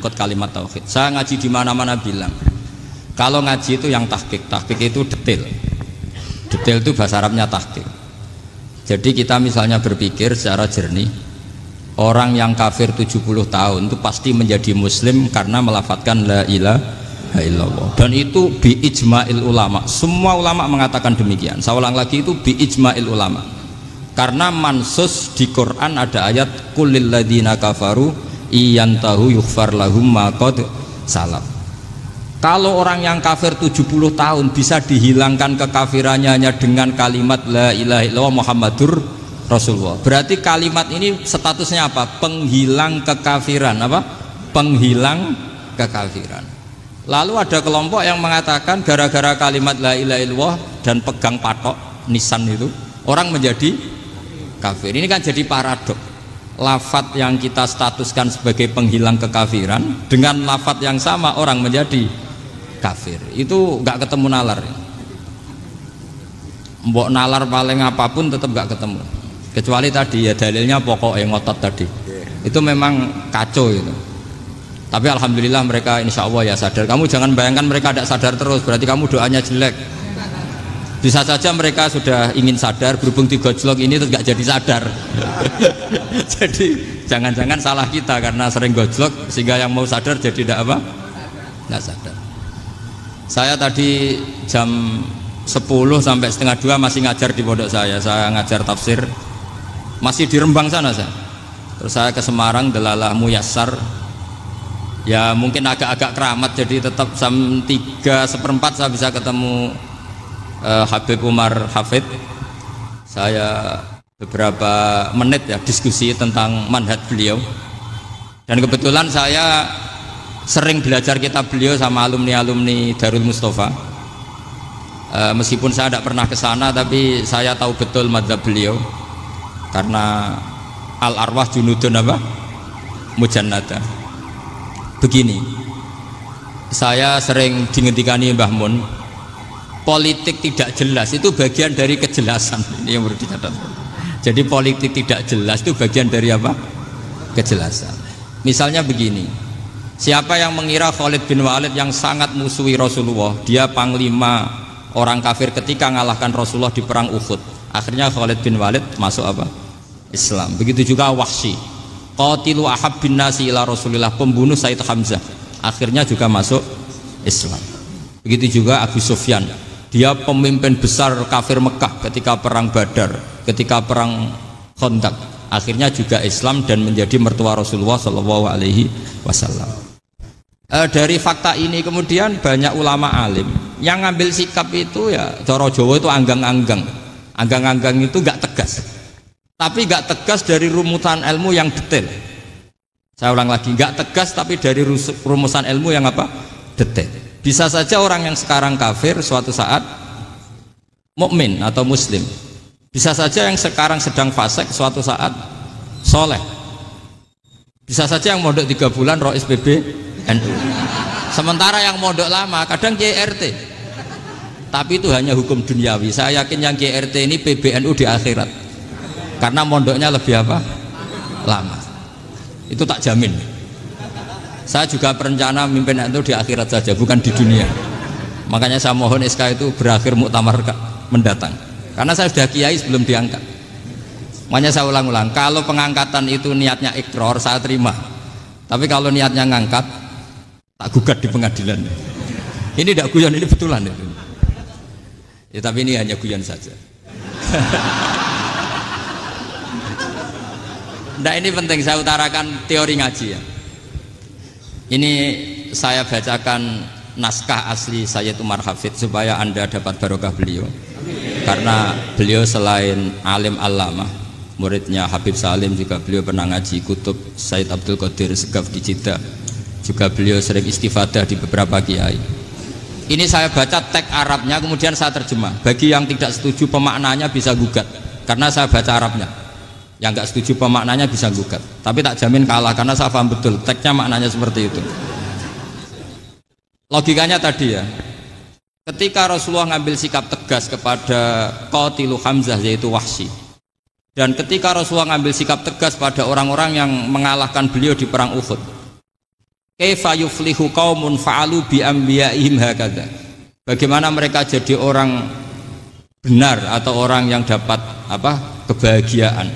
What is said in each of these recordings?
menyangkut kalimat tauhid. Saya ngaji di mana-mana bilang, kalau ngaji itu yang tahqiq itu detail. Detail itu bahasa Arabnya tahqiq. Jadi kita misalnya berpikir secara jernih, orang yang kafir 70 tahun itu pasti menjadi muslim karena melafadzkan la ilaha illallah. Dan itu bi ijma'il ulama. Semua ulama mengatakan demikian. Saya ulang lagi, itu bi ijma'il ulama. Karena mansus di Quran ada ayat kulil ladina kafaru iyantahu yughfar lahum ma qad salaf. Kalau orang yang kafir 70 tahun bisa dihilangkan kekafirannya hanya dengan kalimat la ilaha illallah Muhammadur Rasulullah. Berarti kalimat ini statusnya apa? Penghilang kekafiran, apa? Penghilang kekafiran. Lalu ada kelompok yang mengatakan gara-gara kalimat la ilaha illallah dan pegang patok nisan itu orang menjadi kafir. Ini kan jadi paradok. Lafadz yang kita statuskan sebagai penghilang kekafiran dengan lafadz yang sama orang menjadi kafir. Itu nggak ketemu nalar. Mbok nalar paling apapun tetap nggak ketemu. Kecuali tadi ya dalilnya pokok yang ngotot tadi. Itu memang kacau itu. Tapi alhamdulillah mereka insya Allah ya sadar. Kamu jangan bayangkan mereka tidak sadar terus, berarti kamu doanya jelek. Bisa saja mereka sudah ingin sadar, berhubung digojlok ini terus nggak jadi sadar. Jadi jangan-jangan salah kita karena sering gojlok sehingga yang mau sadar jadi tidak apa? Nggak sadar. Saya tadi jam 10 sampai setengah 2 masih ngajar di pondok saya ngajar tafsir. Masih di Rembang sana saya. Terus saya ke Semarang, Delalah Muyassar. Ya mungkin agak-agak keramat, jadi tetap jam 3:4 saya bisa ketemu Habib Umar Hafid. Saya beberapa menit ya diskusi tentang manhaj beliau. Dan kebetulan saya sering belajar kitab beliau sama alumni-alumni Darul Mustafa. Meskipun saya tidak pernah ke sana, tapi saya tahu betul mazhab beliau. Karena al-arwah junudun apa? Mujannada. Begini, saya sering dingetikani Mbah Mun, politik tidak jelas itu bagian dari kejelasan. Ini yang perlu dicatat. Jadi politik tidak jelas itu bagian dari apa? Kejelasan. Misalnya begini, siapa yang mengira Khalid bin Walid yang sangat musuhi Rasulullah, dia panglima orang kafir ketika ngalahkan Rasulullah di perang Uhud, akhirnya Khalid bin Walid masuk apa? Islam. Begitu juga Wahsy, qatilu ahabbin nasi ila Rasulillah, pembunuh Sayyid Hamzah, akhirnya juga masuk Islam. Begitu juga Abu Sufyan, dia pemimpin besar kafir Mekah ketika perang Badar, ketika perang Khandaq, akhirnya juga Islam dan menjadi mertua Rasulullah Shallallahu Alaihi Wasallam. Dari fakta ini kemudian banyak ulama alim yang ngambil sikap itu ya cara Jawa itu anggang-anggang. Anggang-anggang itu gak tegas, tapi gak tegas dari rumusan ilmu yang detail. Saya ulang lagi, gak tegas tapi dari rumusan ilmu yang apa? Detail. Bisa saja orang yang sekarang kafir suatu saat mukmin atau muslim. Bisa saja yang sekarang sedang fasik suatu saat soleh. Bisa saja yang mondok 3 bulan rois PBNU. Sementara yang mondok lama kadang KRT. Tapi itu hanya hukum duniawi. Saya yakin yang KRT ini PBNU di akhirat. Karena mondoknya lebih apa? Lama. Itu tak jamin. Saya juga berencana mimpin itu di akhirat saja, bukan di dunia. Makanya saya mohon SK itu berakhir muktamar mendatang. Karena saya sudah kiai sebelum diangkat. Makanya saya ulang-ulang, kalau pengangkatan itu niatnya ikrar, saya terima. Tapi kalau niatnya ngangkat, tak gugat di pengadilan. Ini tidak guyon, ini betulan itu. Ya, tapi ini hanya guyon saja. Nah ini penting saya utarakan teori ngaji ya. Ini saya bacakan naskah asli Sayyid Umar Hafid supaya Anda dapat barokah beliau. Karena beliau selain alim allamah, muridnya Habib Salim, juga beliau pernah ngaji kutub Sayyid Abdul Qadir Segaf di Jeddah. Juga beliau sering istifadah di beberapa kiai. Ini saya baca teks Arabnya kemudian saya terjemah. Bagi yang tidak setuju pemaknanya bisa gugat, karena saya baca Arabnya. Yang nggak setuju pemaknanya bisa gugat, tapi tak jamin kalah karena saya paham betul teksnya maknanya seperti itu. Logikanya tadi ya, ketika Rasulullah ngambil sikap tegas kepada qatilu Hamzah yaitu Wahsy, dan ketika Rasulullah ngambil sikap tegas pada orang-orang yang mengalahkan beliau di perang Uhud, kaifa yuflihu qaumun fa'alu bi anbiya'ihim hakadha. Bagaimana mereka jadi orang benar atau orang yang dapat kebahagiaan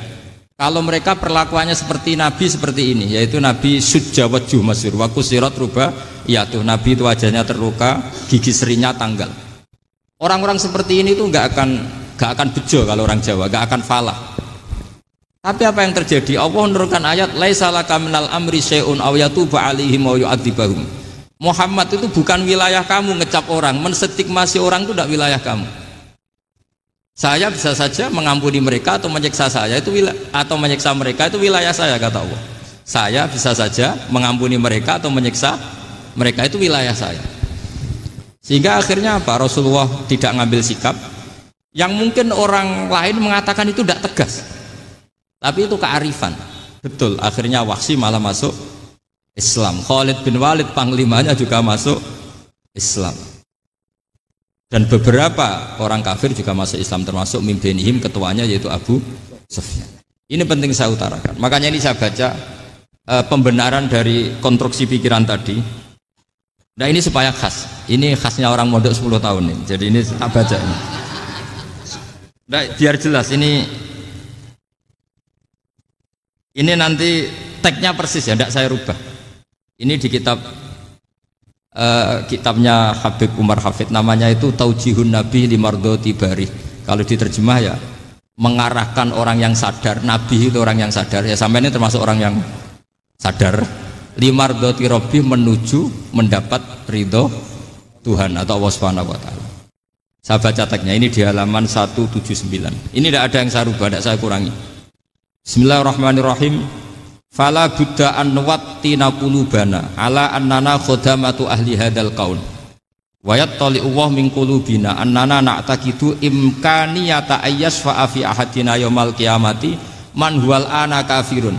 kalau mereka perlakuannya seperti Nabi seperti ini, yaitu Nabi sujja wajhu masyhur wa kusirat ruba, yaitu Nabi itu wajahnya terluka, gigi serinya tanggal. Orang-orang seperti ini tuh nggak akan bejo kalau orang Jawa, nggak akan falah. Tapi apa yang terjadi? Allah menurunkan ayat laisa laka minal amri syai'un aw yatuba 'alaihim aw yu'adzibahum. Muhammad itu bukan wilayah kamu ngecap orang, menstigmasi orang itu tidak wilayah kamu. Saya bisa saja mengampuni mereka atau menyiksa saya itu atau menyiksa mereka itu wilayah saya, kata Allah. Saya bisa saja mengampuni mereka atau menyiksa mereka itu wilayah saya. Sehingga akhirnya apa? Rasulullah tidak ngambil sikap yang mungkin orang lain mengatakan itu tidak tegas. Tapi itu kearifan. Betul, akhirnya Wahsy malah masuk Islam. Khalid bin Walid panglimanya juga masuk Islam. Dan beberapa orang kafir juga masuk Islam, termasuk mimbenihim, ketuanya yaitu Abu Sufyan. Ini penting saya utarakan. Makanya ini saya baca pembenaran dari konstruksi pikiran tadi. Nah ini supaya khas. Ini khasnya orang mondok 10 tahun nih. Jadi ini tak baca ini. Nah, biar jelas ini nanti tagnya persis ya, tidak saya rubah. Ini di kitabnya Habib Umar Hafid, namanya itu Taujihun Nabi Limardoti Bari. Kalau diterjemah ya mengarahkan orang yang sadar. Nabi itu orang yang sadar ya, sampai ini termasuk orang yang sadar. Limardoti Robbi, menuju mendapat ridho Tuhan atau Allah Subhanahu wa Ta'ala. Saya baca tagnya ini di halaman 179. Ini tidak ada yang saya rubah, tidak saya kurangi. Bismillahirrahmanirrahim. Fala buddha an wattina qulubana ala annana khodamatu ahli hadal qaul wa yattali'u wa min qulubina annana na'taqidu imkaniyata ayyasfa fi ahadina yaumal qiyamati man huwal ana kafirun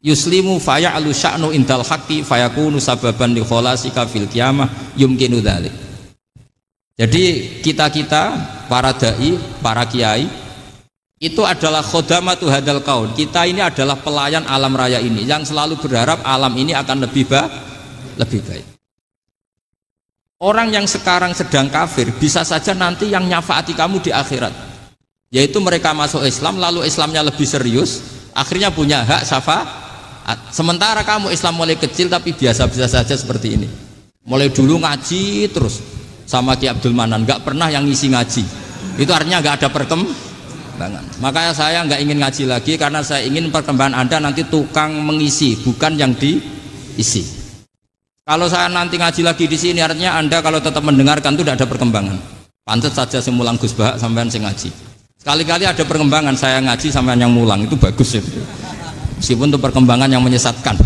yuslimu faya'lu sya'nu indal haqqi fayakunu sababan li kholasika fil qiyamah yumkinu dzalik. Jadi kita para dai, para kiai itu adalah khodamatu hadal kaun. Kita ini adalah pelayan alam raya ini yang selalu berharap alam ini akan lebih baik. Orang yang sekarang sedang kafir bisa saja nanti yang nyafaati kamu di akhirat, yaitu mereka masuk Islam lalu Islamnya lebih serius, akhirnya punya hak syafaat. Sementara kamu Islam mulai kecil tapi biasa-biasa saja seperti ini, mulai dulu ngaji terus sama Ki Abdul Manan, nggak pernah yang ngisi ngaji, itu artinya nggak ada perkembangan. Makanya saya nggak ingin ngaji lagi karena saya ingin perkembangan Anda nanti tukang mengisi, bukan yang diisi. Kalau saya nanti ngaji lagi di sini, artinya Anda kalau tetap mendengarkan itu tidak ada perkembangan. Pantas saja semulang Gus Bahak sampean sing ngaji. Sekali-kali ada perkembangan, saya ngaji sampean yang mulang, itu bagus itu. Meskipun itu perkembangan yang menyesatkan.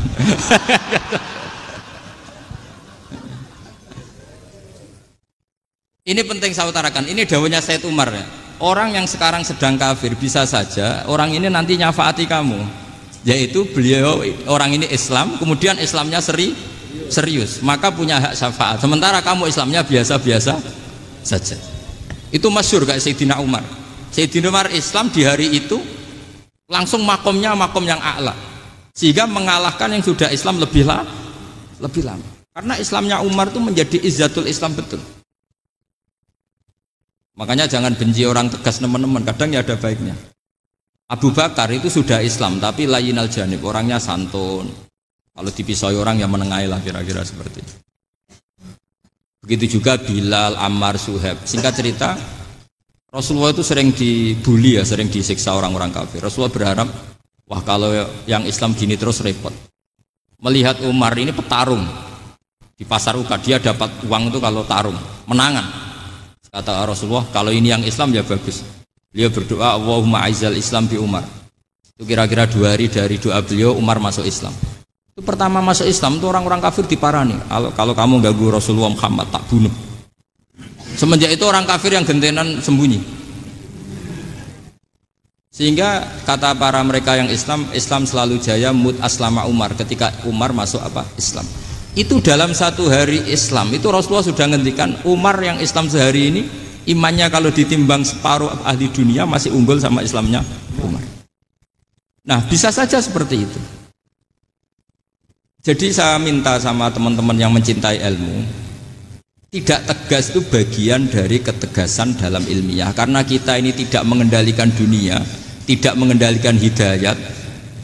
Ini penting saya utarakan. Ini dawuhnya Said Umar ya. Orang yang sekarang sedang kafir bisa saja orang ini nanti nyafaati kamu, yaitu beliau orang ini Islam, kemudian Islamnya serius, maka punya hak syafaat. Sementara kamu Islamnya biasa-biasa saja. Itu masyhur kayak Sayyidina Umar. Sayyidina Umar Islam di hari itu langsung makomnya makom yang a'la, sehingga mengalahkan yang sudah Islam lebih lama. Karena Islamnya Umar itu menjadi izzatul Islam betul. Makanya jangan benci orang tegas teman-teman, kadang ya ada baiknya. Abu Bakar itu sudah Islam tapi layinal janib, orangnya santun. Kalau dipisoi orang yang menengahi lah, kira-kira seperti itu. Begitu juga Bilal, Ammar, Suhaib. Singkat cerita, Rasulullah itu sering dibully ya, sering disiksa orang-orang kafir. Rasulullah berharap, wah kalau yang Islam gini terus repot. Melihat Umar ini petarung di pasar Uka, dia dapat uang itu kalau tarung, menangan. Kata Rasulullah, kalau ini yang Islam ya bagus. Beliau berdoa, Allahumma aizal Islam bi Umar. Itu kira-kira 2 hari dari doa beliau, Umar masuk Islam. Itu pertama masuk Islam itu orang-orang kafir diparani. Kalau kamu ganggu Rasulullah Muhammad tak bunuh. Semenjak itu orang kafir yang gentenan sembunyi. Sehingga kata para mereka yang Islam selalu jaya mut aslama Umar, ketika Umar masuk Islam. Itu dalam 1 hari Islam itu Rasulullah sudah ngendikan Umar yang Islam sehari ini imannya kalau ditimbang separuh ahli dunia masih unggul sama Islamnya Umar. Nah bisa saja seperti itu. Jadi saya minta sama teman-teman yang mencintai ilmu, tidak tegas itu bagian dari ketegasan dalam ilmiah, karena kita ini tidak mengendalikan dunia, tidak mengendalikan hidayat,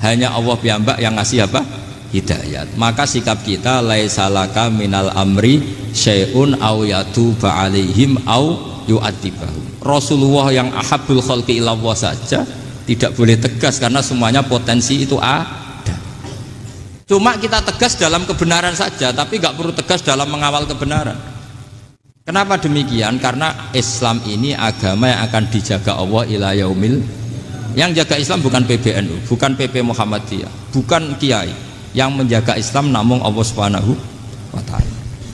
hanya Allah piyambak yang ngasih apa? Hidayat. Maka sikap kita laisalaka minal amri syai'un aw yatuba alaihim aw yu'adzibahum. Rasulullah yang ahabul khalqi ilallah saja tidak boleh tegas karena semuanya potensi itu ada. Cuma kita tegas dalam kebenaran saja, tapi nggak perlu tegas dalam mengawal kebenaran. Kenapa demikian? Karena Islam ini agama yang akan dijaga Allah ila yaumil. Yang jaga Islam bukan PBNU, bukan PP Muhammadiyah, bukan kiai. Yang menjaga Islam namun Allah Subhanahu wa ta'ala.